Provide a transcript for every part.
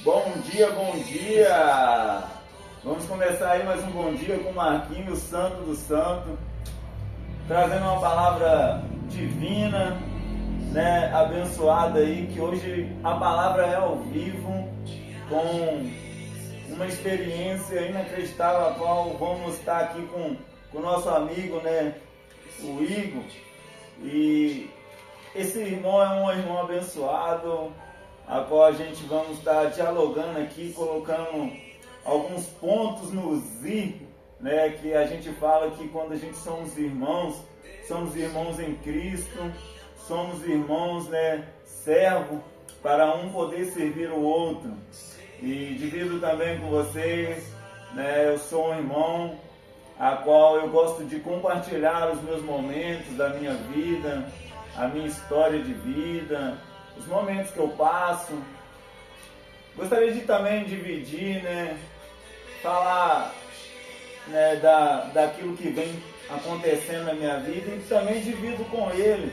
Bom dia, bom dia! Vamos começar aí mais um bom dia com Marquinhos, Santo do Santo, trazendo uma palavra divina, né, abençoada aí, que hoje a palavra é ao vivo, com uma experiência inacreditável, a qual vamos estar aqui com o nosso amigo, né, o Igor. E esse irmão é um irmão abençoado, a qual a gente vamos estar dialogando aqui, colocando alguns pontos nos i, né, que a gente fala que quando a gente somos irmãos em Cristo, somos irmãos, né, servo, para um poder servir o outro. E divido também com vocês, né, eu sou um irmão a qual eu gosto de compartilhar os meus momentos da minha vida, a minha história de vida, os momentos que eu passo. Gostaria de também dividir, né, falar, né, daquilo que vem acontecendo na minha vida, e também divido com ele,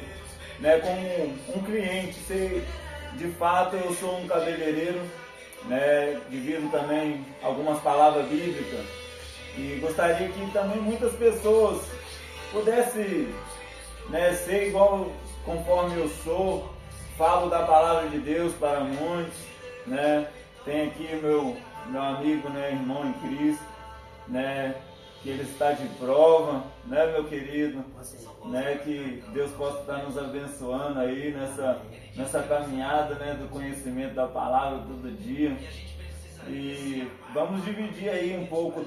né, como um cliente. Se de fato eu sou um cabeleireiro, né, divido também algumas palavras bíblicas, e gostaria que também muitas pessoas pudessem, né, ser igual conforme eu sou. Falo da palavra de Deus para muitos, né? Tem aqui meu amigo, né, irmão em Cristo, né, que ele está de prova, né, meu querido, né, que Deus possa estar nos abençoando aí nessa caminhada, né, do conhecimento da palavra todo dia. E vamos dividir aí um pouco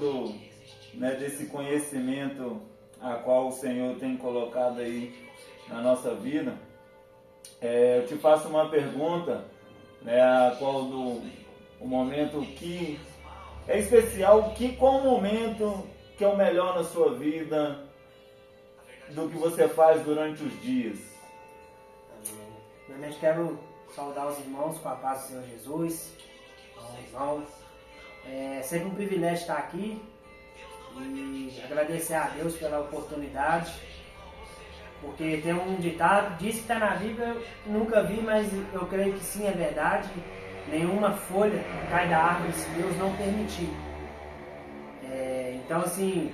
né, desse conhecimento a qual o Senhor tem colocado aí na nossa vida. Eu te faço uma pergunta, né, a qual o momento que é especial, qual o momento que é o melhor na sua vida, do que você faz durante os dias? Amém. Primeiramente quero saudar os irmãos com a paz do Senhor Jesus. Irmãos, é sempre um privilégio estar aqui e agradecer a Deus pela oportunidade. Porque tem um ditado, diz que está na Bíblia, nunca vi, mas eu creio que sim, é verdade. Nenhuma folha cai da árvore se Deus não permitir. Então, assim,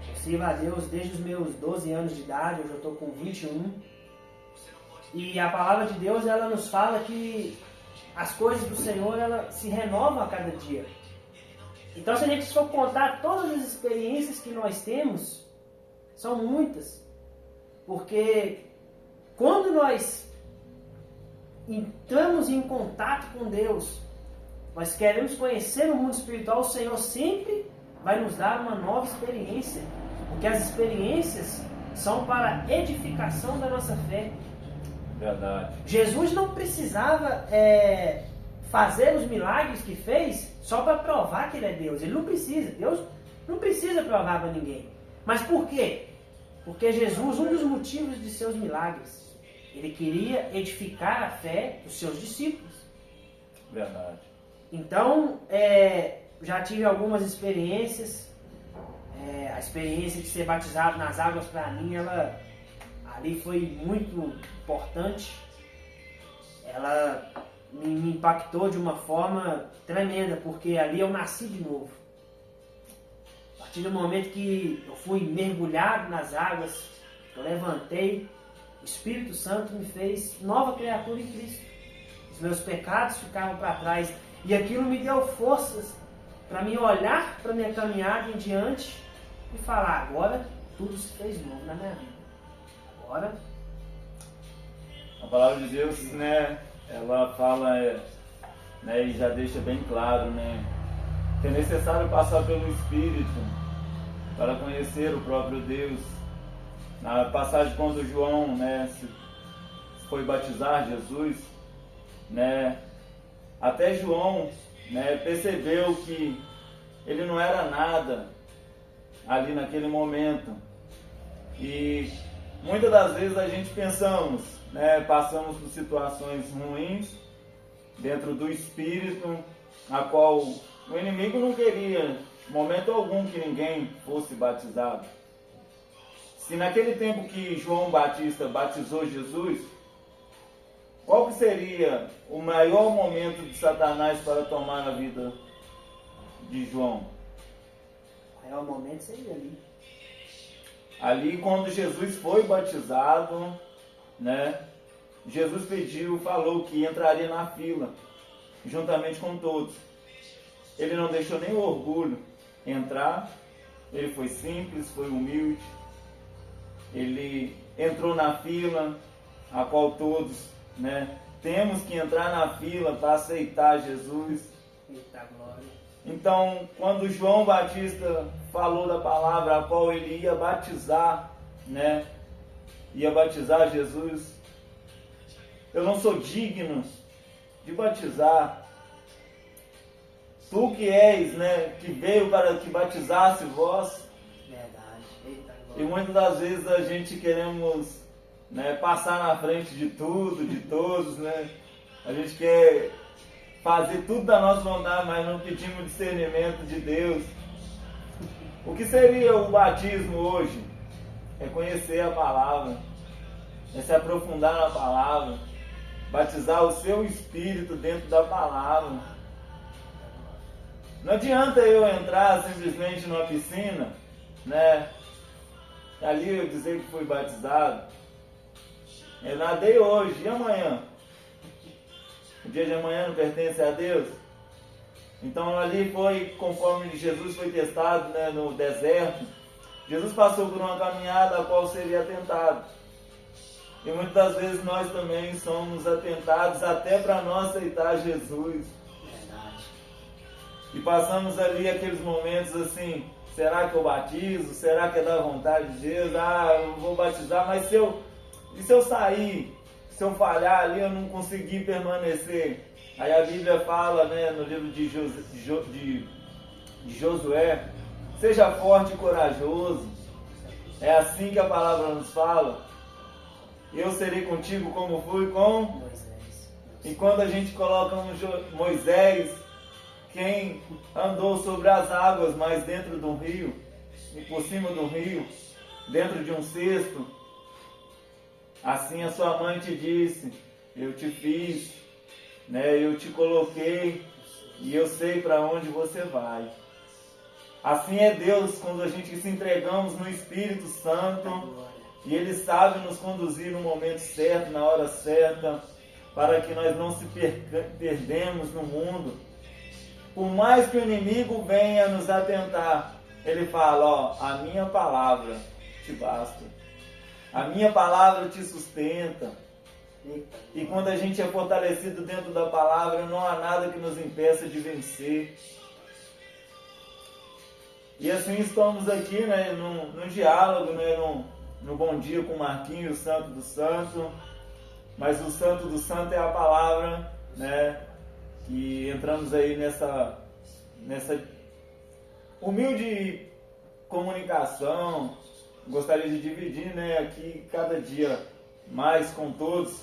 eu sirvo a Deus desde os meus 12 anos de idade, hoje eu estou com 21. E a palavra de Deus, ela nos fala que as coisas do Senhor, ela se renovam a cada dia. Então, se a gente for contar todas as experiências que nós temos, são muitas. Porque quando nós entramos em contato com Deus, nós queremos conhecer o mundo espiritual, o Senhor sempre vai nos dar uma nova experiência. Porque as experiências são para edificação da nossa fé. Verdade. Jesus não precisava fazer os milagres que fez só para provar que Ele é Deus. Ele não precisa. Deus não precisa provar para ninguém. Mas por quê? Porque Jesus, um dos motivos de seus milagres, Ele queria edificar a fé dos seus discípulos. Verdade. Então, já tive algumas experiências. A experiência de ser batizado nas águas, para mim, ela ali foi muito importante. Ela me impactou de uma forma tremenda, porque ali eu nasci de novo. A partir do momento que eu fui mergulhado nas águas, eu levantei, o Espírito Santo me fez nova criatura em Cristo. Os meus pecados ficaram para trás e aquilo me deu forças para me olhar para minha caminhada em diante e falar: agora tudo se fez novo na minha vida. Agora. A palavra de Deus, né, ela fala, né, e já deixa bem claro, né, que é necessário passar pelo Espírito para conhecer o próprio Deus. Na passagem quando João, né, foi batizar Jesus, né, até João, né, percebeu que ele não era nada ali naquele momento. E muitas das vezes a gente pensamos, né, passamos por situações ruins dentro do Espírito, a qual o inimigo não queria momento algum que ninguém fosse batizado. Se naquele tempo que João Batista batizou Jesus, qual que seria o maior momento de Satanás para tomar a vida de João? O maior momento seria ali. Ali, quando Jesus foi batizado, né? Jesus pediu, falou que entraria na fila, juntamente com todos. Ele não deixou nem o orgulho entrar, ele foi simples, foi humilde. Ele entrou na fila, a qual todos, né, temos que entrar na fila para aceitar Jesus. Eita glória. Então, quando João Batista falou da palavra a qual ele ia batizar, né, ia batizar Jesus, eu não sou digno de batizar. Tu que és, né, que veio para que batizasse vós. Verdade. Eita E glória. muitas das vezes a gente queremos, né, passar na frente de tudo, de todos, né? A gente quer fazer tudo da nossa vontade, mas não pedimos discernimento de Deus. O que seria o batismo hoje? É conhecer a palavra, é se aprofundar na palavra, batizar o seu espírito dentro da palavra. Não adianta eu entrar simplesmente numa piscina, né? Ali eu dizer que fui batizado. Eu nadei hoje, e amanhã? O dia de amanhã não pertence a Deus? Então ali foi conforme Jesus foi testado, né, no deserto. Jesus passou por uma caminhada a qual seria tentado. E muitas das vezes nós também somos atentados até para não aceitar Jesus. Verdade. E passamos ali aqueles momentos assim, será que eu batizo? Será que é da vontade de Deus? Ah, eu vou batizar, mas se eu sair, se eu falhar ali, eu não conseguir permanecer. Aí a Bíblia fala, né, no livro de Josué, seja forte e corajoso. É assim que a palavra nos fala. Eu serei contigo como fui com Moisés. E quando a gente coloca Moisés, quem andou sobre as águas, mas dentro de um rio, e por cima do rio, dentro de um cesto, assim a sua mãe te disse, eu te fiz, né, eu te coloquei, e eu sei para onde você vai. Assim é Deus quando a gente se entregamos no Espírito Santo, e Ele sabe nos conduzir no momento certo, na hora certa, para que nós não se perdemos no mundo. Por mais que o inimigo venha nos atentar, Ele fala, ó, a minha palavra te basta. A minha palavra te sustenta. E quando a gente é fortalecido dentro da palavra, não há nada que nos impeça de vencer. E assim estamos aqui, né, no diálogo, né, no Bom Dia com Marquinhos, o Santo do Santo. Mas o Santo do Santo é a palavra, né, que entramos aí nessa humilde comunicação. Gostaria de dividir, né, aqui cada dia mais com todos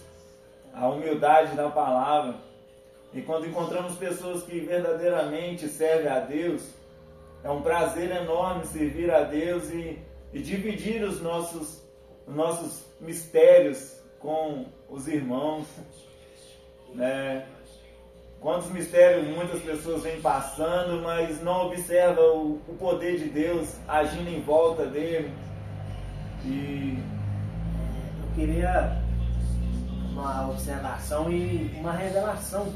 a humildade da palavra. E quando encontramos pessoas que verdadeiramente servem a Deus, é um prazer enorme servir a Deus e dividir os nossos mistérios com os irmãos, né? Quantos mistérios muitas pessoas vêm passando, mas não observam o poder de Deus agindo em volta dele. E Eu queria uma observação e uma revelação.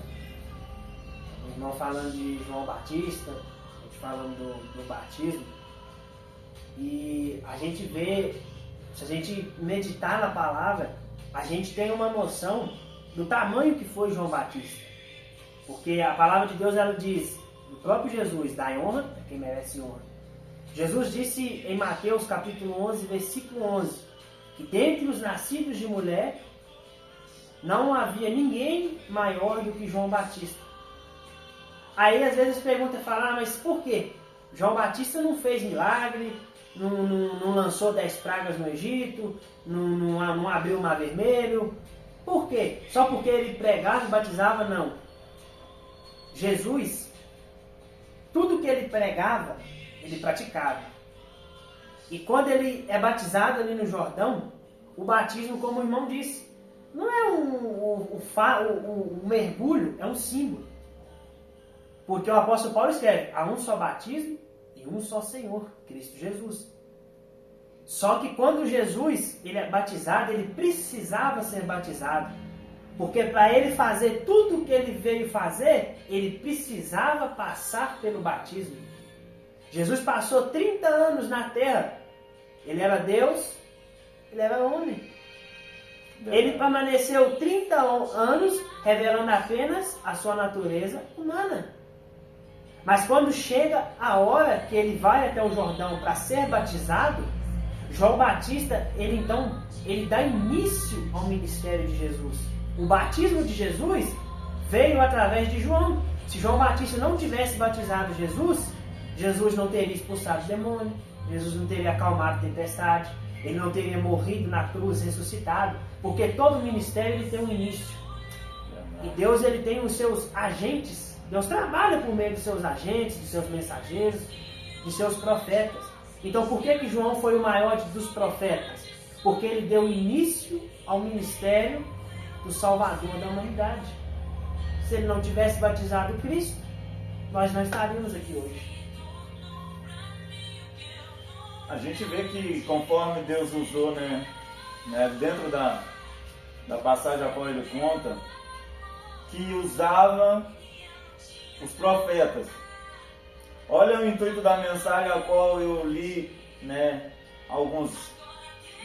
O irmão falando de João Batista, a gente falando do batismo. E a gente vê, se a gente meditar na palavra, a gente tem uma noção do tamanho que foi João Batista. Porque a palavra de Deus, ela diz, o próprio Jesus, dá honra a quem merece honra. Jesus disse em Mateus capítulo 11, versículo 11, que dentre os nascidos de mulher, não havia ninguém maior do que João Batista. Aí às vezes pergunta, fala, mas por quê? João Batista não fez milagre, não lançou 10 pragas no Egito, não abriu o mar vermelho. Por quê? Só porque ele pregava e batizava? Não. Jesus, tudo que ele pregava, ele praticava. E quando ele é batizado ali no Jordão, o batismo, como o irmão disse, não é o mergulho, é um símbolo. Porque o apóstolo Paulo escreve, há um só batismo e um só Senhor, Cristo Jesus. Só que quando Jesus ele é batizado, ele precisava ser batizado. Porque para ele fazer tudo o que ele veio fazer, ele precisava passar pelo batismo. Jesus passou 30 anos na terra. Ele era Deus, ele era homem. Ele permaneceu 30 anos revelando apenas a sua natureza humana. Mas quando chega a hora que ele vai até o Jordão para ser batizado, João Batista, ele dá início ao ministério de Jesus. O batismo de Jesus veio através de João. Se João Batista não tivesse batizado Jesus, Jesus não teria expulsado o demônio, Jesus não teria acalmado a tempestade, ele não teria morrido na cruz, ressuscitado, porque todo ministério ele tem um início. E Deus ele tem os seus agentes, Deus trabalha por meio dos seus agentes, dos seus mensageiros, dos seus profetas. Então por que João foi o maior dos profetas? Porque ele deu início ao ministério do Salvador da humanidade. Se ele não tivesse batizado Cristo, nós não estaríamos aqui hoje. A gente vê que conforme Deus usou, dentro da passagem a qual ele conta, que usava os profetas. Olha o intuito da mensagem a qual eu li, alguns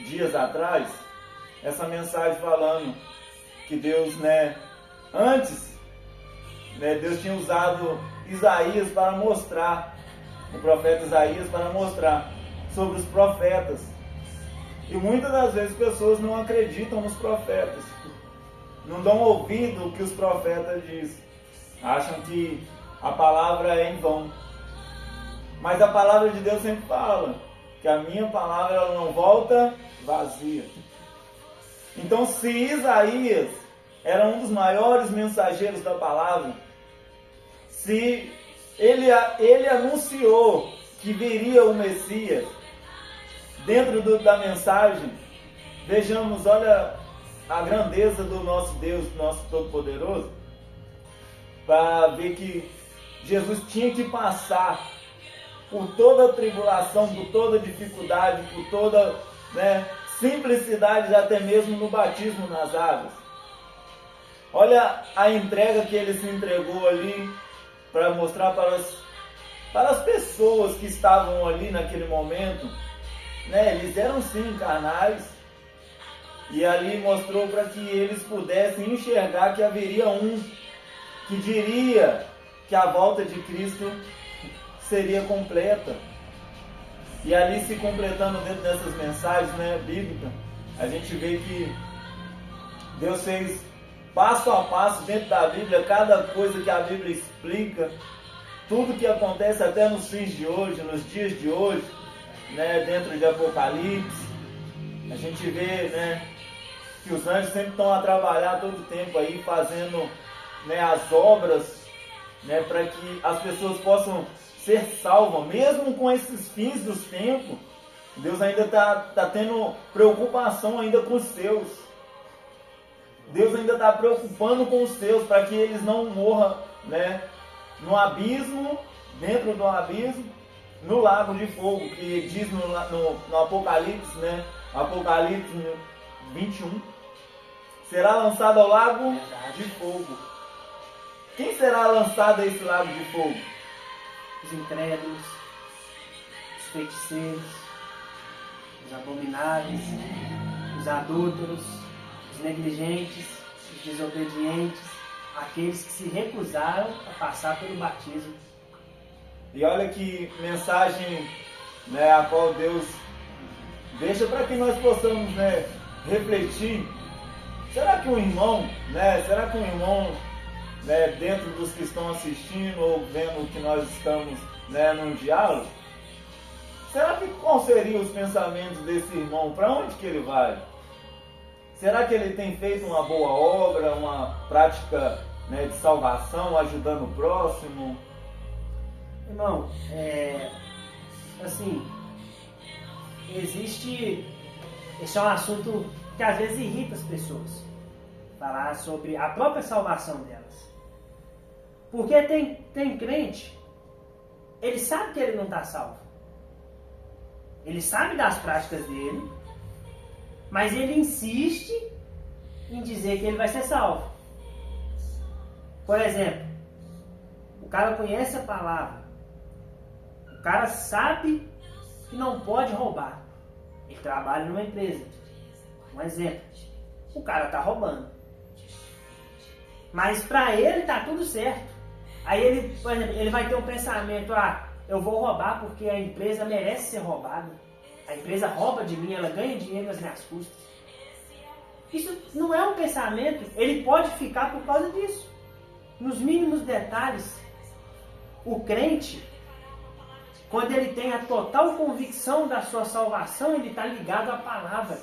dias atrás, essa mensagem falando que Deus, antes, Deus tinha usado Isaías para mostrar, o profeta Isaías para mostrar sobre os profetas. E muitas das vezes pessoas não acreditam nos profetas, não dão ouvido ao que os profetas dizem, acham que a palavra é em vão. Mas a palavra de Deus sempre fala que a minha palavra ela não volta vazia. Então, se Isaías era um dos maiores mensageiros da palavra, se ele anunciou que viria o Messias dentro da mensagem, vejamos, olha a grandeza do nosso Deus, nosso Todo-Poderoso, para ver que Jesus tinha que passar por toda a tribulação, por toda a dificuldade, por toda simplicidade, até mesmo no batismo nas águas. Olha a entrega que ele se entregou ali para mostrar para as pessoas que estavam ali naquele momento. Eles eram sim carnais, e ali mostrou para que eles pudessem enxergar que haveria um que diria que a volta de Cristo seria completa. E ali se completando dentro dessas mensagens bíblicas, a gente vê que Deus fez passo a passo dentro da Bíblia, cada coisa que a Bíblia explica, tudo que acontece até nos fins de hoje, nos dias de hoje, dentro de Apocalipse. A gente vê que os anjos sempre estão a trabalhar todo o tempo aí, fazendo as obras para que as pessoas possam ser salvas, mesmo com esses fins dos tempos. Deus ainda está tendo preocupação ainda com os seus. Deus ainda está preocupando com os seus, para que eles não morram no abismo, dentro do abismo, no lago de fogo, que diz no Apocalipse, Apocalipse 21, será lançado ao lago de fogo. Quem será lançado a esse lago de fogo? Os incrédulos, os feiticeiros, os abomináveis, os adúlteros, os negligentes, os desobedientes, aqueles que se recusaram a passar pelo batismo. E olha que mensagem a qual Deus deixa para que nós possamos refletir. Será que um irmão, dentro dos que estão assistindo ou vendo o que nós estamos num diálogo, será que qual seriam os pensamentos desse irmão? Para onde que ele vai? Será que ele tem feito uma boa obra, uma prática de salvação, ajudando o próximo? Irmão, esse é um assunto que às vezes irrita as pessoas. falar sobre a própria salvação delas. Porque tem crente, ele sabe que ele não está salvo. Ele sabe das práticas dele, mas ele insiste em dizer que ele vai ser salvo. Por exemplo, o cara conhece a palavra, o cara sabe que não pode roubar. Ele trabalha numa empresa. Um exemplo, o cara está roubando. Mas para ele está tudo certo. Aí ele, por exemplo, ele vai ter um pensamento, eu vou roubar porque a empresa merece ser roubada. A empresa rouba de mim, ela ganha dinheiro nas minhas custas. Isso não é um pensamento, ele pode ficar por causa disso. Nos mínimos detalhes, o crente, quando ele tem a total convicção da sua salvação, ele está ligado à palavra.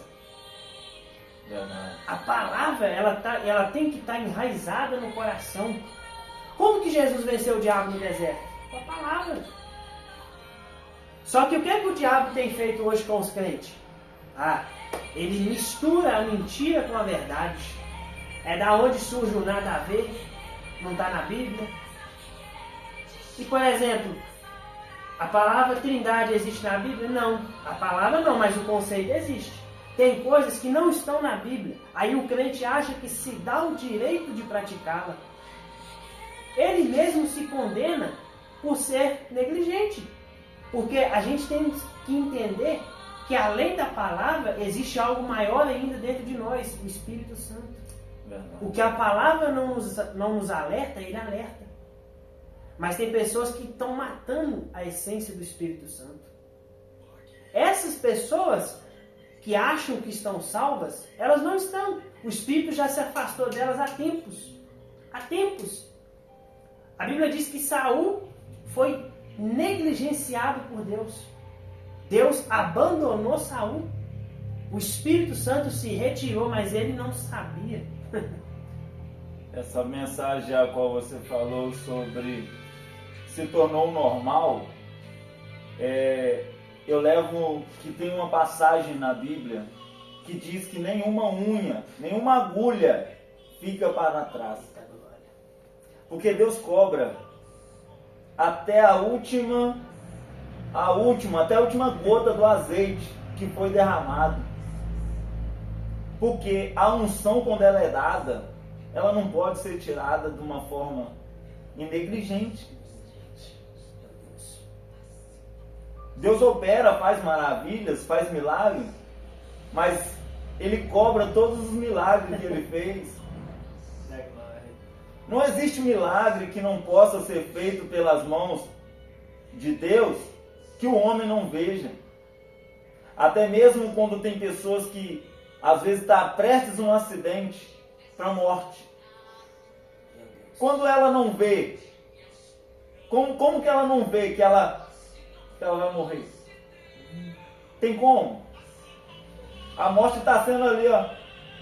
A palavra, ela tem que estar enraizada no coração. Como que Jesus venceu o diabo no deserto? Com a palavra. Só que o que é que o diabo tem feito hoje com os crentes? Ele mistura a mentira com a verdade. É da onde surge o nada a ver, não está na Bíblia. E, por exemplo, a palavra trindade existe na Bíblia? Não. A palavra não, mas o conceito existe. Tem coisas que não estão na Bíblia. Aí o crente acha que se dá o direito de praticá-la. Ele mesmo se condena por ser negligente. Porque a gente tem que entender que além da palavra existe algo maior ainda dentro de nós, o Espírito Santo. Verdade. O que a palavra não nos alerta, ele alerta. Mas tem pessoas que estão matando a essência do Espírito Santo. Essas pessoas que acham que estão salvas, elas não estão. O Espírito já se afastou delas há tempos. Há tempos. A Bíblia diz que Saul foi negligenciado por Deus. Deus abandonou Saul. O Espírito Santo se retirou, mas ele não sabia. Essa mensagem a qual você falou sobre se tornou normal, eu levo que tem uma passagem na Bíblia que diz que nenhuma unha, nenhuma agulha fica para trás. Porque Deus cobra até a última, até a última gota do azeite que foi derramado. Porque a unção, quando ela é dada, ela não pode ser tirada de uma forma negligente. Deus opera, faz maravilhas, faz milagres, mas Ele cobra todos os milagres que Ele fez. Não existe milagre que não possa ser feito pelas mãos de Deus que o homem não veja. Até mesmo quando tem pessoas que às vezes está prestes a um acidente para a morte. Quando ela não vê, como que ela não vê que ela vai morrer? Tem como? A morte está sendo ali, ó.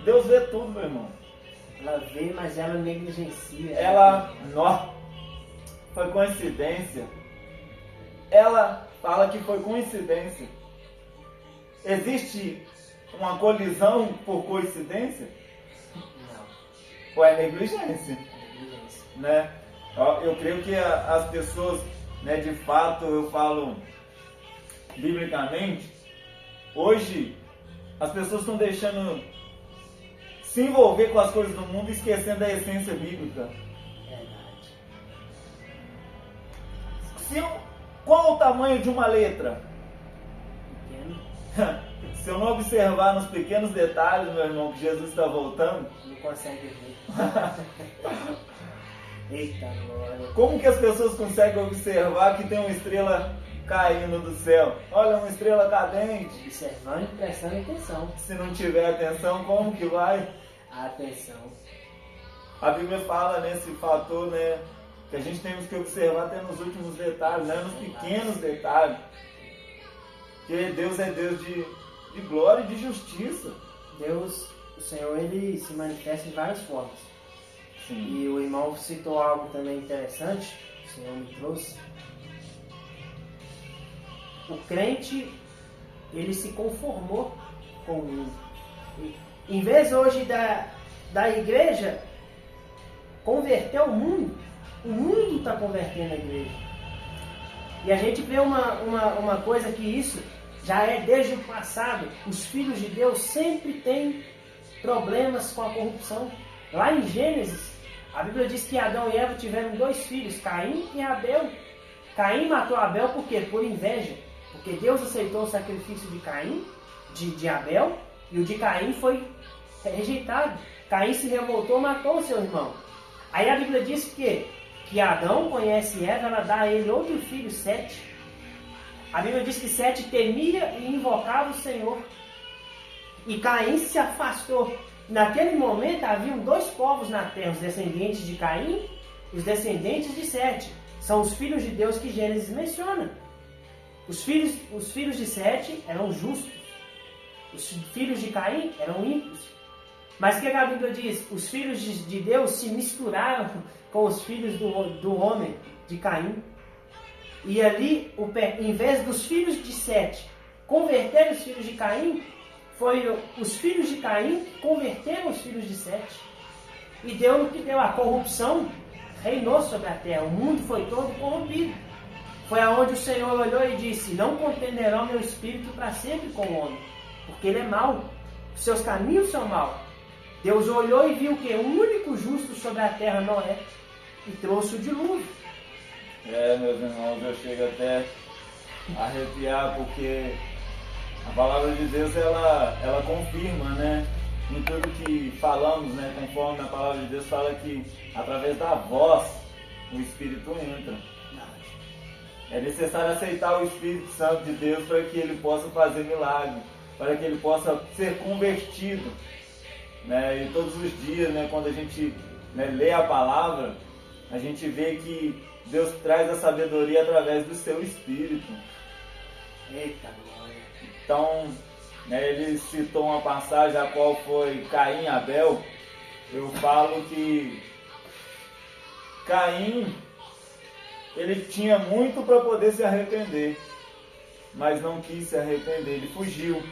Deus vê tudo, meu irmão. Ela vê, mas ela negligencia. Foi coincidência. Ela fala que foi coincidência. Existe uma colisão por coincidência? Não. Ou é negligência? Né? Eu creio que as pessoas, né, de fato, eu falo biblicamente, hoje as pessoas estão deixando se envolver com as coisas do mundo, esquecendo da essência bíblica. Verdade. Qual o tamanho de uma letra? Pequeno. Se eu não observar nos pequenos detalhes, meu irmão, que Jesus está voltando, não consegue ver. Eita, glória. Como que as pessoas conseguem observar que tem uma estrela caindo do céu? Olha, uma estrela cadente. Observando e prestando atenção. Se não tiver atenção, como que vai? Atenção. A Bíblia fala nesse fator, né, que a gente temos que observar até nos últimos detalhes, né, nos pequenos detalhes. Porque Deus é Deus de glória e de justiça. Deus, o Senhor, ele se manifesta de várias formas. Sim. E o irmão citou algo também interessante, o Senhor me trouxe. O crente, ele se conformou com o mundo. Em vez hoje da igreja converter o mundo está convertendo a igreja. E a gente vê uma coisa que isso já é desde o passado. Os filhos de Deus sempre têm problemas com a corrupção. Lá em Gênesis, a Bíblia diz que Adão e Eva tiveram 2 filhos, Caim e Abel. Caim matou Abel por quê? Por inveja. Porque Deus aceitou o sacrifício de Caim, de Abel, e o de Caim foi rejeitado. Caim se revoltou, matou o seu irmão. Aí a Bíblia diz que Adão conhece Eva, ela dá a ele outro filho, Sete. A Bíblia diz que Sete temia e invocava o Senhor. E Caim se afastou. Naquele momento haviam 2 povos na terra, os descendentes de Caim e os descendentes de Sete. São os filhos de Deus que Gênesis menciona. Os filhos de Sete eram justos. Os filhos de Caim eram ímpios. Mas o que a Bíblia diz? Os filhos de Deus se misturaram com os filhos do homem, de Caim. E ali, em vez dos filhos de Sete converterem os filhos de Caim, foi os filhos de Caim que converteram os filhos de Sete. E deu no que deu. A corrupção reinou sobre a terra. O mundo foi todo corrompido. Foi aonde o Senhor olhou e disse: não contenderá o meu espírito para sempre com o homem, porque ele é mau. Os seus caminhos são maus. Deus olhou e viu que o único justo sobre a terra Noé, e trouxe o dilúvio. Meus irmãos, eu chego até a arrepiar, porque a palavra de Deus, ela confirma, né, em tudo que falamos, né, conforme a palavra de Deus fala que através da voz o Espírito entra. É necessário aceitar o Espírito Santo de Deus para que ele possa fazer milagre, para que ele possa ser convertido, né? E todos os dias, né, quando a gente, né, lê a palavra, a gente vê que Deus traz a sabedoria através do seu Espírito. Eita glória! Então, né, ele citou uma passagem a qual foi Caim e Abel. Eu falo que Caim, ele tinha muito para poder se arrepender, mas não quis se arrepender, ele fugiu.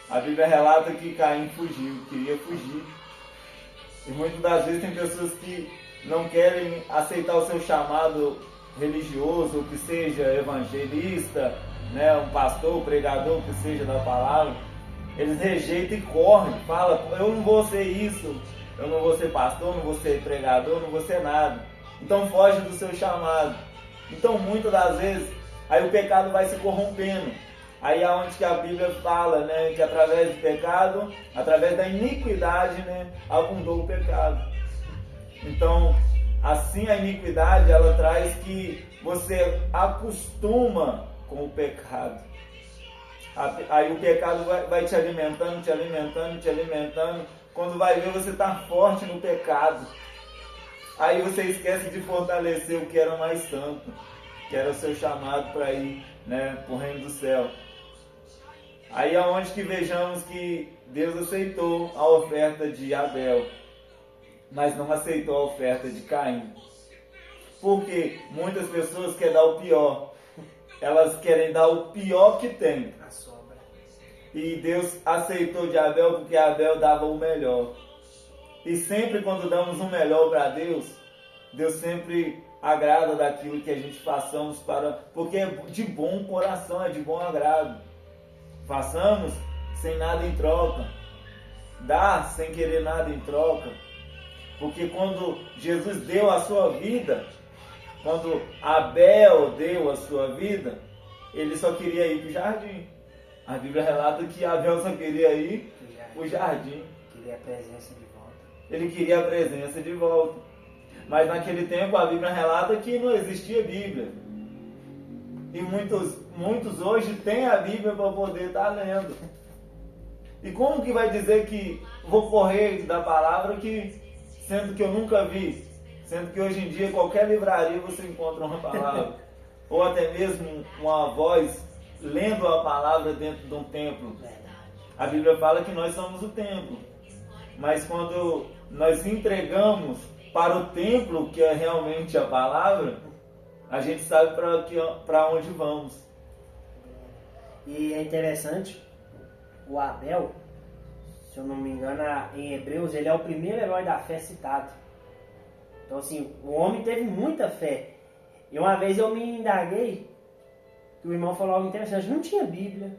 A Bíblia relata que Caim fugiu, queria fugir. E muitas das vezes tem pessoas que não querem aceitar o seu chamado religioso, que seja evangelista, né, um pastor, um pregador, que seja da palavra. Eles rejeitam e correm, falam: eu não vou ser isso, eu não vou ser pastor, não vou ser pregador, não vou ser nada. Então foge do seu chamado. Então muitas das vezes aí o pecado vai se corrompendo. Aí é onde que a Bíblia fala, né, que através do pecado, através da iniquidade, né, abundou o pecado. Então, assim a iniquidade, ela traz que você acostuma com o pecado. Aí o pecado vai te alimentando, te alimentando, te alimentando. Quando vai ver, você está forte no pecado. Aí você esquece de fortalecer o que era mais santo, que era o seu chamado para ir, né, para o reino do céu. Aí é onde que vejamos que Deus aceitou a oferta de Abel, mas não aceitou a oferta de Caim. Porque muitas pessoas querem dar o pior. Elas querem dar o pior que tem. A sobra. E Deus aceitou de Abel porque Abel dava o melhor. E sempre quando damos o melhor para Deus, Deus sempre agrada daquilo que a gente façamos porque é de bom coração, é de bom agrado. Façamos sem nada em troca. Dá sem querer nada em troca. Porque quando Jesus deu a sua vida, quando Abel deu a sua vida, ele só queria ir para o jardim. A Bíblia relata que Abel só queria ir para o jardim. Queria a presença de volta. Ele queria a presença de volta. Mas naquele tempo a Bíblia relata que não existia Bíblia. E muitos hoje têm a Bíblia para poder estar lendo. E como que vai dizer que vou correr da palavra, sendo que eu nunca vi? Sendo que hoje em dia qualquer livraria você encontra uma palavra. Ou até mesmo uma voz lendo a palavra dentro de um templo. A Bíblia fala que nós somos o templo. Mas quando nós entregamos para o templo, que é realmente a palavra, a gente sabe para onde vamos. E é interessante, o Abel, se eu não me engano, em Hebreus, ele é o primeiro herói da fé citado. Então, assim, o homem teve muita fé. E uma vez eu me indaguei, que o irmão falou algo interessante, não tinha Bíblia.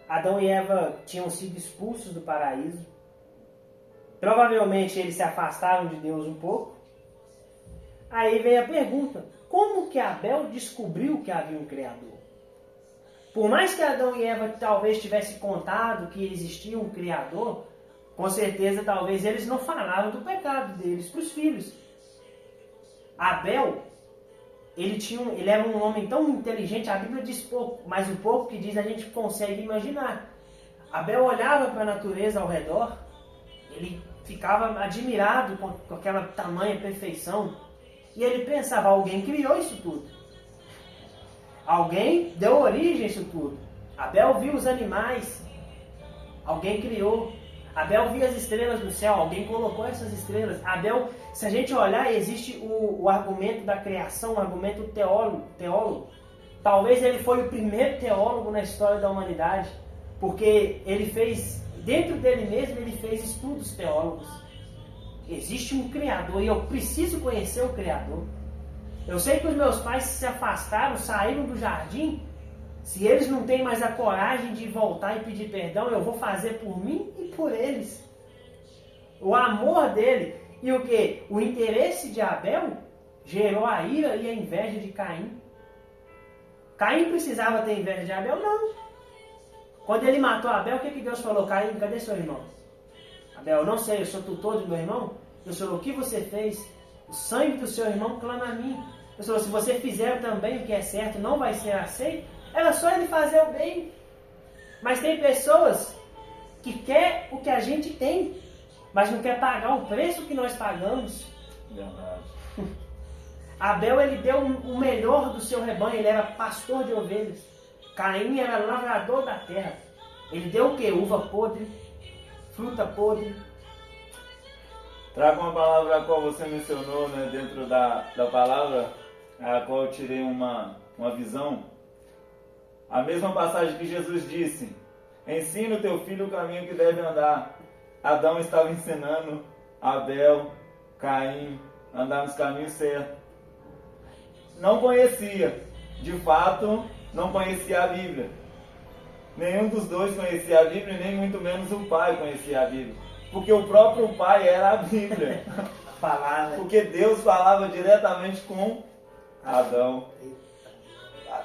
Adão e Eva tinham sido expulsos do paraíso. Provavelmente eles se afastaram de Deus um pouco. Aí vem a pergunta, como que Abel descobriu que havia um Criador? Por mais que Adão e Eva talvez tivessem contado que existia um Criador, com certeza talvez eles não falaram do pecado deles para os filhos. Abel, ele era um homem tão inteligente, a Bíblia diz pouco, mas o pouco que diz a gente consegue imaginar. Abel olhava para a natureza ao redor, ele ficava admirado com aquela tamanha perfeição, e ele pensava, alguém criou isso tudo. Alguém deu origem a isso tudo. Abel viu os animais, alguém criou. Abel viu as estrelas do céu, alguém colocou essas estrelas. Abel, se a gente olhar, existe o argumento da criação, o argumento teólogo. Talvez ele foi o primeiro teólogo na história da humanidade, porque ele fez, dentro dele mesmo, ele fez estudos teólogos. Existe um Criador e eu preciso conhecer o Criador. Eu sei que os meus pais se afastaram, saíram do jardim. Se eles não têm mais a coragem de voltar e pedir perdão, eu vou fazer por mim e por eles. O amor dele e o que? O interesse de Abel gerou a ira e a inveja de Caim. Caim precisava ter inveja de Abel? Não. Quando ele matou Abel, o que Deus falou? Caim, cadê seu irmão? Abel, eu não sei, eu sou tutor do meu irmão. Deus falou, o que você fez? O sangue do seu irmão clama a mim. Deus falou, se você fizer também o que é certo, não vai ser aceito. Era só ele fazer o bem. Mas tem pessoas que quer o que a gente tem, mas não quer pagar o preço que nós pagamos. Verdade. Abel, ele deu o melhor do seu rebanho, ele era pastor de ovelhas. Caim era lavrador da terra. Ele deu o que? Uva podre, fruta podre. Trago uma palavra a qual você mencionou, né, dentro da palavra, a qual eu tirei uma visão. A mesma passagem que Jesus disse, ensina o teu filho o caminho que deve andar. Adão estava ensinando Abel, Caim, a andar nos caminhos certos. Não conhecia, de fato, não conhecia a Bíblia. Nenhum dos dois conhecia a Bíblia, nem muito menos o pai conhecia a Bíblia. Porque o próprio pai era a Bíblia. Porque Deus falava diretamente com Adão.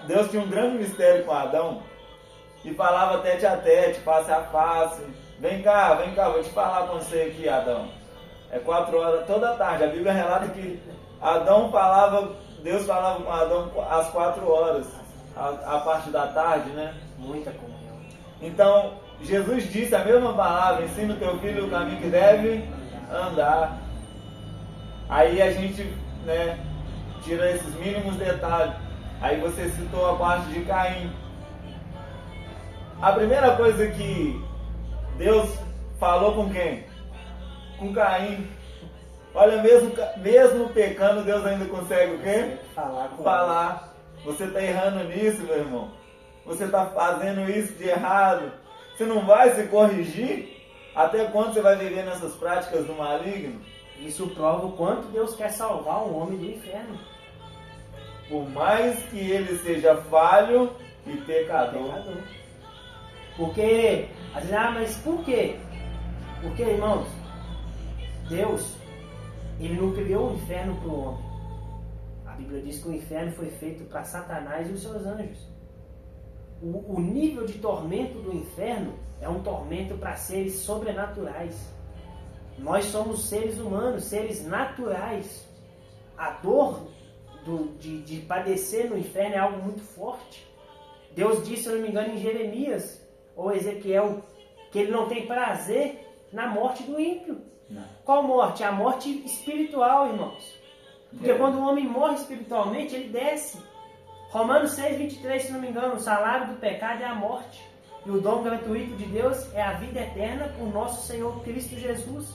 Deus tinha um grande mistério com Adão e falava tete a tete, face a face. Vem cá, vou te falar com você aqui, Adão. É 4 horas, toda tarde. A Bíblia relata que Deus falava com Adão às 4 horas, a parte da tarde, né? Muita comunhão. Então, Jesus disse a mesma palavra, ensina o teu filho o caminho que deve andar. Aí a gente, né, tira esses mínimos detalhes. Aí você citou a parte de Caim. A primeira coisa que Deus falou com quem? Com Caim. Olha, mesmo pecando, Deus ainda consegue o quê? Falar. Você está errando nisso, meu irmão. Você está fazendo isso de errado. Você não vai se corrigir? Até quando você vai viver nessas práticas do maligno? Isso prova o quanto Deus quer salvar um homem do inferno. Por mais que ele seja falho e pecador. Porque, às vezes, mas por quê? Porque, irmãos, Deus, ele não criou o inferno para o homem. A Bíblia diz que o inferno foi feito para Satanás e os seus anjos. O nível de tormento do inferno é um tormento para seres sobrenaturais. Nós somos seres humanos, seres naturais. A dor de padecer no inferno é algo muito forte. Deus disse, se eu não me engano, em Jeremias ou Ezequiel, que ele não tem prazer na morte do ímpio. Não. Qual morte? A morte espiritual, irmãos. Porque quando o homem morre espiritualmente, ele desce. Romanos 6,23, se não me engano, o salário do pecado é a morte. E o dom gratuito de Deus é a vida eterna por nosso Senhor Cristo Jesus.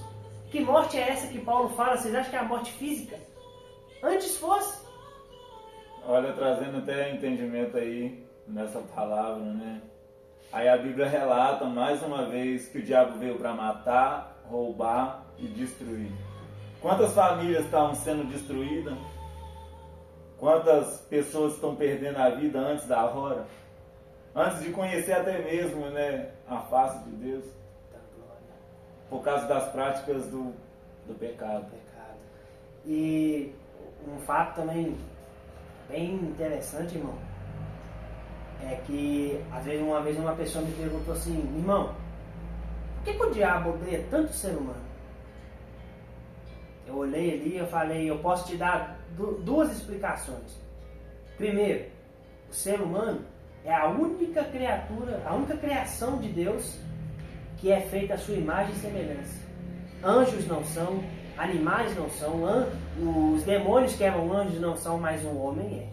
Que morte é essa que Paulo fala? Vocês acham que é a morte física? Antes fosse. Olha, trazendo até entendimento aí nessa palavra, né? Aí a Bíblia relata mais uma vez que o diabo veio para matar, roubar e destruir. Quantas famílias estão sendo destruídas? Quantas pessoas estão perdendo a vida antes da hora? Antes de conhecer até mesmo, né, a face de Deus. Por causa das práticas do pecado. E um fato também bem interessante, irmão, é que às vezes uma pessoa me perguntou assim: irmão, por que o diabo odeia tanto o ser humano? Eu olhei ali e eu falei: eu posso te dar duas explicações. Primeiro, o ser humano é a única criatura, a única criação de Deus que é feita à sua imagem e semelhança. Anjos não são, animais não são, os demônios que eram anjos não são, mas um homem é.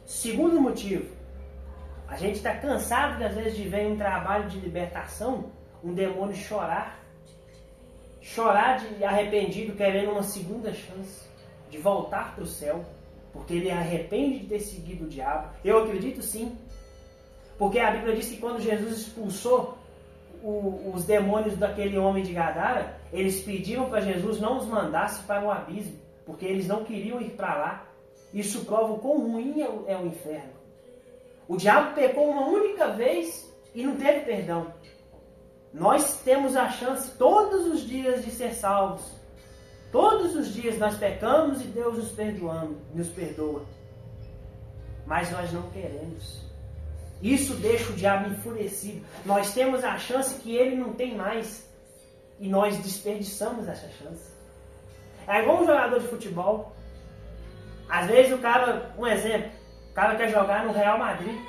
Segundo motivo, a gente está cansado às vezes de ver um trabalho de libertação, um demônio chorar de arrependido, querendo uma segunda chance, de voltar para o céu, porque ele arrepende de ter seguido o diabo. Eu acredito sim, porque a Bíblia diz que quando Jesus expulsou os demônios daquele homem de Gadara, eles pediram para Jesus não os mandasse para o abismo, porque eles não queriam ir para lá. Isso prova o quão ruim é o inferno. O diabo pecou uma única vez e não teve perdão. Nós temos a chance todos os dias de ser salvos. Todos os dias nós pecamos e Deus nos perdoa. Mas nós não queremos. Isso deixa o diabo enfurecido. Nós temos a chance que ele não tem mais. E nós desperdiçamos essa chance. É igual um jogador de futebol. Às vezes o cara, um exemplo, o cara quer jogar no Real Madrid.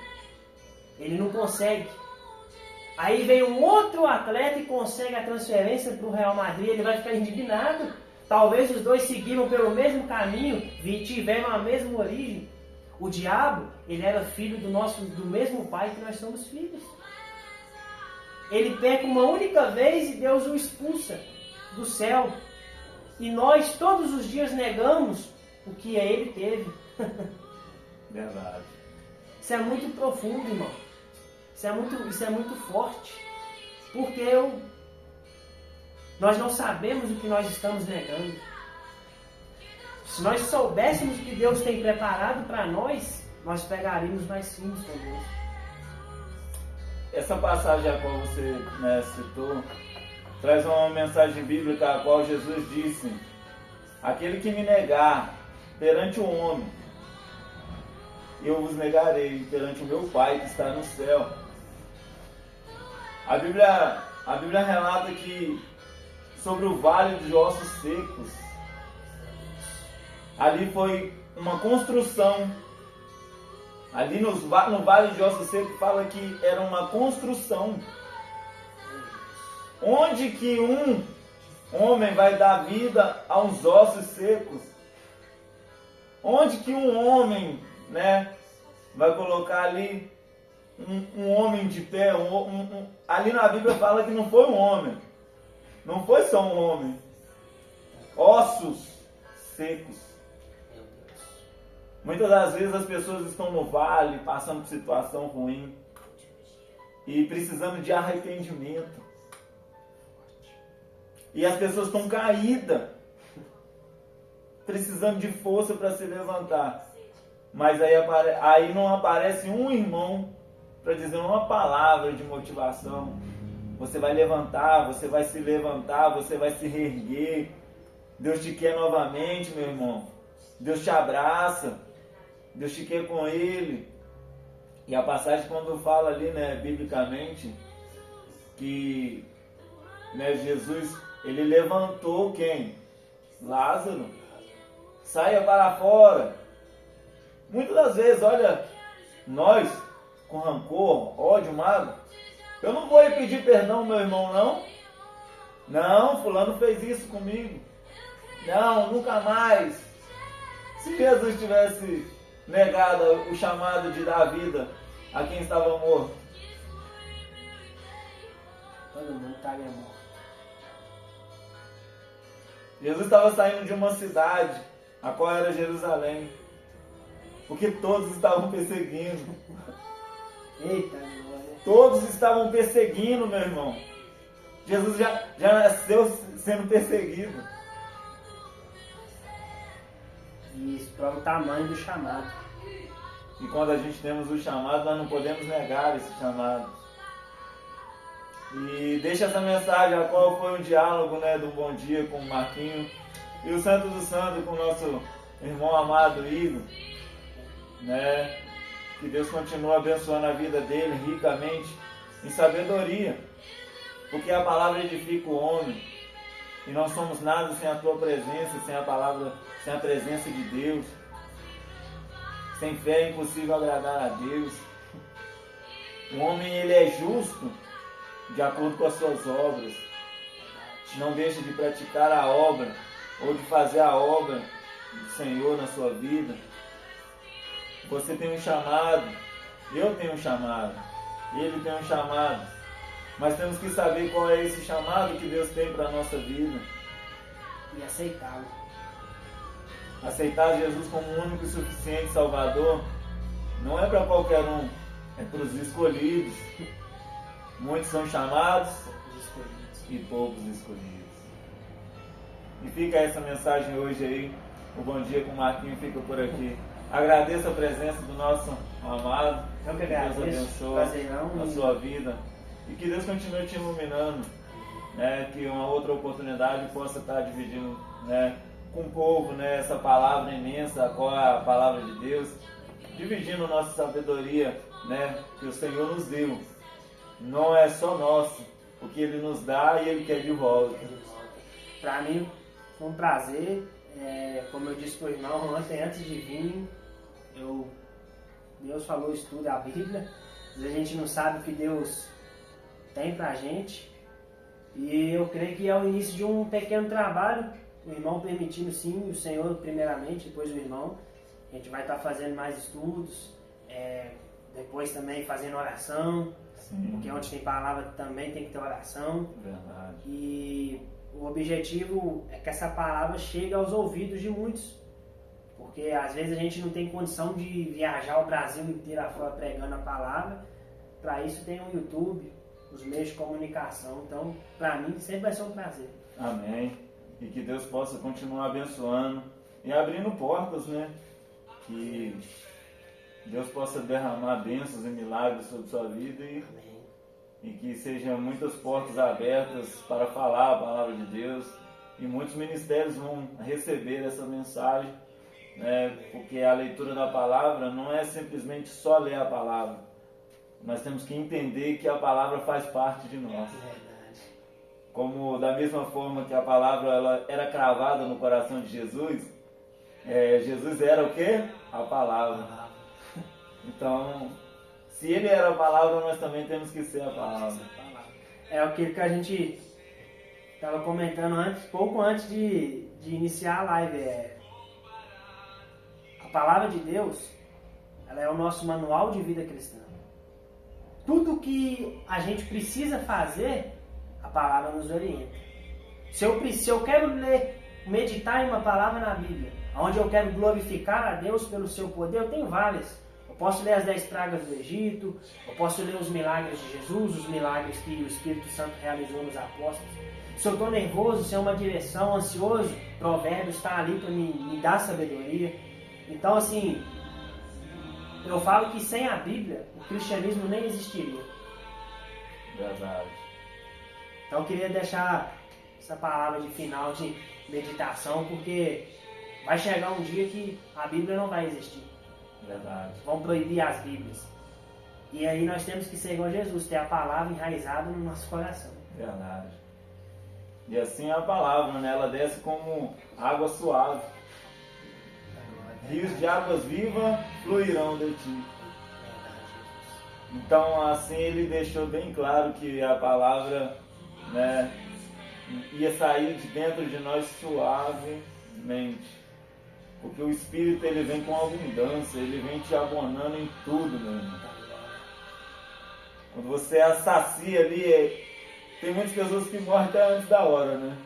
Ele não consegue. Aí vem um outro atleta e consegue a transferência para o Real Madrid. Ele vai ficar indignado. Talvez os dois seguiram pelo mesmo caminho e tiveram a mesma origem. O diabo, ele era filho do mesmo pai que nós somos filhos. Ele peca uma única vez e Deus o expulsa do céu. E nós todos os dias negamos o que ele teve. Verdade. Isso é muito profundo, irmão. Isso é muito forte. Porque nós não sabemos o que nós estamos negando. Se nós soubéssemos o que Deus tem preparado para nós, nós pegaríamos mais firmes com Deus. Essa passagem a qual você, né, citou, traz uma mensagem bíblica a qual Jesus disse: aquele que me negar perante o homem, eu vos negarei perante o meu Pai que está no céu. A Bíblia relata que sobre o vale de ossos secos, ali foi uma construção. Ali no vale de ossos secos fala que era uma construção. Onde que um homem vai dar vida aos ossos secos? Onde que um homem, né, vai colocar ali um homem de pé? Ali na Bíblia fala que não foi um homem. Não foi só um homem. Ossos secos. Muitas das vezes as pessoas estão no vale, passando por situação ruim e precisando de arrependimento. E as pessoas estão caídas, precisando de força para se levantar. Mas aí não aparece um irmão para dizer uma palavra de motivação. Você vai levantar, você vai se levantar, você vai se reerguer. Deus te quer novamente, meu irmão. Deus te abraça. Deus te quer com Ele. E a passagem quando fala ali, né, biblicamente, que, né, Jesus, Ele levantou quem? Lázaro. Saia para fora. Muitas das vezes, olha, nós, com rancor, ódio, mágoa, eu não vou ir pedir perdão ao meu irmão, não. Não, fulano fez isso comigo. Não, nunca mais. Se Jesus tivesse negado o chamado de dar vida a quem estava morto, todo mundo estaria morto. Jesus estava saindo de uma cidade, a qual era Jerusalém, porque todos estavam perseguindo. Eita, glória. Todos estavam perseguindo, meu irmão. Jesus já nasceu sendo perseguido. Isso, prova o tamanho do chamado. E quando a gente temos o chamado, nós não podemos negar esse chamado. E deixa essa mensagem, a qual foi um diálogo, né, do Bom Dia com o Marquinho e o Santo do Santo com o nosso irmão amado Igor, né? Que Deus continue abençoando a vida dele ricamente em sabedoria, porque a palavra edifica o homem e nós somos nada sem a tua presença, sem a palavra, sem a presença de Deus. Sem fé é impossível agradar a Deus. O homem, ele é justo de acordo com as suas obras. Não deixa de praticar a obra ou de fazer a obra do Senhor na sua vida. Você tem um chamado, eu tenho um chamado, ele tem um chamado. Mas temos que saber qual é esse chamado que Deus tem para a nossa vida. E aceitá-lo. Aceitar Jesus como o único e suficiente Salvador não é para qualquer um, é para os escolhidos. Muitos são chamados e poucos escolhidos. E fica essa mensagem hoje aí. O Bom Dia com o Marquinho fica por aqui. Agradeço a presença do nosso amado. Eu que Que Deus agradeço. abençoe a sua vida. E que Deus continue te iluminando. Né? Que uma outra oportunidade possa estar dividindo, né, com o povo, né, essa palavra imensa, qual é a palavra de Deus. Dividindo nossa sabedoria, né, que o Senhor nos deu. Não é só nosso. O que Ele nos dá e Ele quer de volta. Para mim foi um prazer. Como eu disse para o irmão ontem, antes de vir, Deus falou, estude a Bíblia. Às vezes a gente não sabe o que Deus tem para a gente. E eu creio que é o início de um pequeno trabalho. O irmão permitindo, sim, o Senhor primeiramente, depois o irmão. A gente vai estar fazendo mais estudos, depois também fazendo oração. Sim. Porque onde tem palavra também tem que ter oração. Verdade. E o objetivo é que essa palavra chegue aos ouvidos de muitos. Porque às vezes a gente não tem condição de viajar o Brasil inteiro afora pregando a palavra. Para isso tem o YouTube, os meios de comunicação. Então, para mim, sempre vai ser um prazer. Amém. E que Deus possa continuar abençoando e abrindo portas, né? Que Deus possa derramar bênçãos e milagres sobre sua vida e que sejam muitas portas abertas para falar a palavra de Deus. E muitos ministérios vão receber essa mensagem, né? Porque a leitura da palavra não é simplesmente só ler a palavra. Nós temos que entender que a palavra faz parte de nós. Como da mesma forma que a palavra ela era cravada no coração de Jesus, Jesus era o quê? A palavra. Então, se ele era a palavra, nós também temos que ser a palavra. É aquilo que a gente estava comentando antes, pouco antes de iniciar a live. A palavra de Deus, ela é o nosso manual de vida cristã. Tudo que a gente precisa fazer, a palavra nos orienta. Se eu quero ler, meditar em uma palavra na Bíblia, onde eu quero glorificar a Deus pelo seu poder, eu tenho várias. Eu posso ler as 10 pragas do Egito, eu posso ler os milagres de Jesus, os milagres que o Espírito Santo realizou nos apóstolos. Se eu estou nervoso, se é uma direção, ansioso, Provérbios está ali para me dar sabedoria. Então, assim, eu falo que sem a Bíblia, o cristianismo nem existiria. Verdade. Então eu queria deixar essa palavra de final de meditação, porque vai chegar um dia que a Bíblia não vai existir. Verdade. Vão proibir as Bíblias. E aí nós temos que ser igual a Jesus, ter a palavra enraizada no nosso coração. Verdade. E assim é a palavra, né? Ela desce como água suave. Rios de águas vivas fluirão de ti. Então assim ele deixou bem claro que a palavra, né, ia sair de dentro de nós suavemente. Porque o Espírito ele vem com abundância, ele vem te abonando em tudo, meu irmão. Quando você assacia ali, tem muitas pessoas que morrem até antes da hora, né?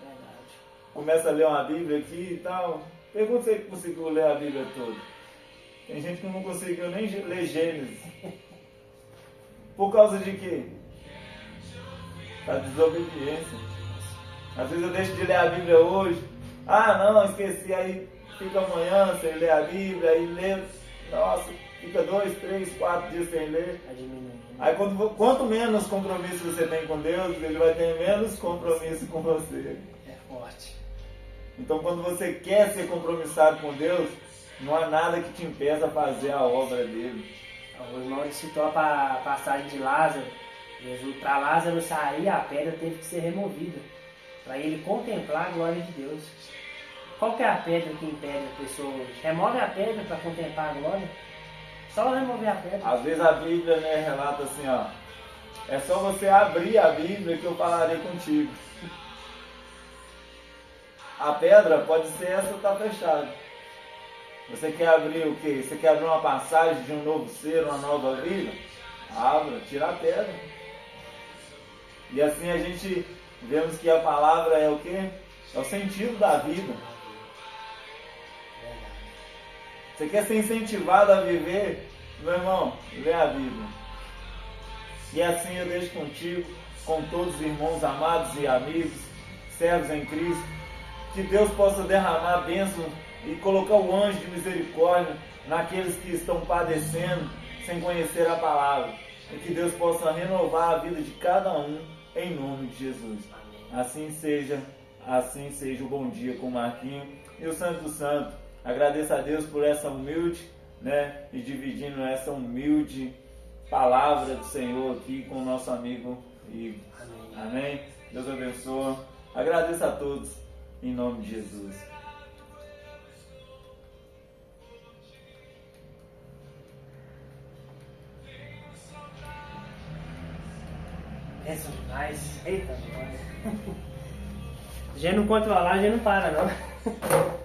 Verdade. Começa a ler uma Bíblia aqui e tal. Pergunta se ele conseguiu ler a Bíblia toda. Tem gente que não conseguiu nem ler Gênesis. Por causa de quê? Da desobediência. Às vezes eu deixo de ler a Bíblia hoje. Ah, não, esqueci. Aí fica amanhã sem ler a Bíblia. Aí lê. Nossa, fica 2, 3, 4 dias sem ler. Aí quanto menos compromisso você tem com Deus, Ele vai ter menos compromisso com você. É forte. Então quando você quer ser compromissado com Deus, não há nada que te impeça a fazer a obra dele. O irmão citou a passagem de Lázaro. Jesus, para Lázaro sair, a pedra teve que ser removida, para ele contemplar a glória de Deus. Qual que é a pedra que impede a pessoa? Remove a pedra para contemplar a glória? Só remover a pedra. Às vezes a Bíblia, né, relata assim, ó. É só você abrir a Bíblia que eu falarei contigo. A pedra pode ser essa que está fechada. Você quer abrir o quê? Você quer abrir uma passagem de um novo ser, uma nova vida? Abra, tira a pedra. E assim a gente vemos que a palavra é o quê? É o sentido da vida. Você quer ser incentivado a viver? Meu irmão, lê a Bíblia. E assim eu deixo contigo, com todos os irmãos amados e amigos, servos em Cristo, que Deus possa derramar bênção e colocar o anjo de misericórdia naqueles que estão padecendo sem conhecer a palavra. E que Deus possa renovar a vida de cada um em nome de Jesus. Assim seja o bom dia com o Marquinho e o Santo do Santo. Agradeço a Deus por essa humilde, né, e dividindo essa humilde palavra do Senhor aqui com o nosso amigo Igor. Amém? Deus abençoe. Agradeço a todos em nome de Jesus. Pensa demais. Eita, mano. Já não controlar, já não para, não.